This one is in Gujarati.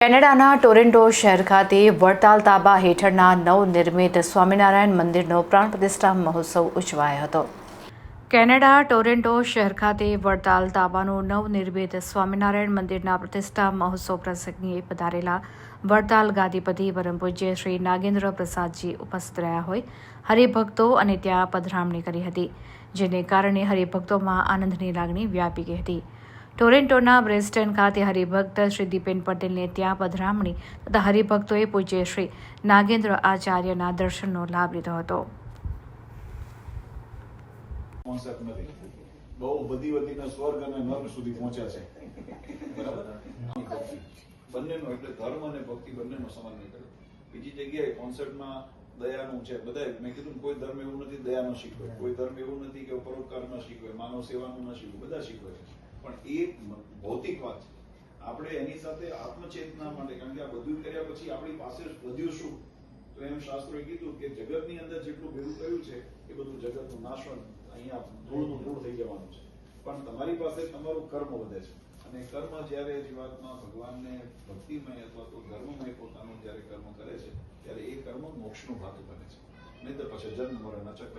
કેનેડાના ટોરેન્ટો શહેર ખાતે વડતાલ તાબા હેઠળના નવનિર્મિત સ્વામિનારાયણ મંદિરનો પ્રાણ પ્રતિષ્ઠા મહોત્સવ ઉજવાયો હતો. કેનેડા ટોરેન્ટો શહેર ખાતે વડતાલ તાબાનું નવનિર્મિત સ્વામિનારાયણ મંદિરના પ્રતિષ્ઠા મહોત્સવ પ્રસંગે પધારેલા વડતાલ ગાદીપતિ પરમ પૂજ્ય શ્રી નાગેન્દ્ર પ્રસાદજી ઉપસ્થિત રહ્યા હોય હરિભક્તો અને ત્યાં પધરામણી કરી હતી, જેને કારણે હરિભક્તોમાં આનંદની લાગણી વ્યાપી ગઈ હતી. ટોરેન્ટોના બ્રેસ્ટન ખાતે હરિભક્ત શ્રી દીપેન પટેલને ત્યાં પધરામણી તથા હરિભક્તોએ પૂજ્ય શ્રી નાગેન્દ્ર આચાર્યના દર્શનનો લાભ લીધો હતો. કોન્સેપ્ટ નથી, બહુ વધીને સ્વર્ગ અને નર્ક સુધી પહોંચ્યા છે. બરાબર, બંનેનો એટલે ધર્મ અને ભક્તિ બંનેનો સમાન નહીં કરે. બીજી જગ્યાએ કોન્સેપ્ટમાં દયાનું છે. બધા મેં કીધું કોઈ ધર્મ એવું નથી દયા ન શીખવે, કોઈ ધર્મ એવું નથી કે પરોપકાર ન શીખવે, માનવ સેવાનું ન શીખવે, બધા શીખવે છે. પણ એ ભૌતિક વાત છે. આપણે એની સાથે આત્મચેતના માટે, કારણ કે આ બધું કર્યા પછી આપણી પાસે વધ્યું શું? તો એમ શાસ્ત્રોએ કીધું કે જગતની અંદર જેટલું ભેગું કર્યું છે એ બધું જગતનું નાશવંત અહીંયા ધૂળનું ધૂળ થઈ જવાનું છે. પણ તમારી પાસે તમારું કર્મ વધે છે, અને કર્મ જ્યારે જીવાત્મા ભગવાનને ભક્તિમય અથવા તો ધર્મમય પોતાનું જ્યારે કર્મ કરે છે ત્યારે એ કર્મ મોક્ષનું ભાતું બને છે. નહીં તો પછી જન્મ મરણના ચક્ર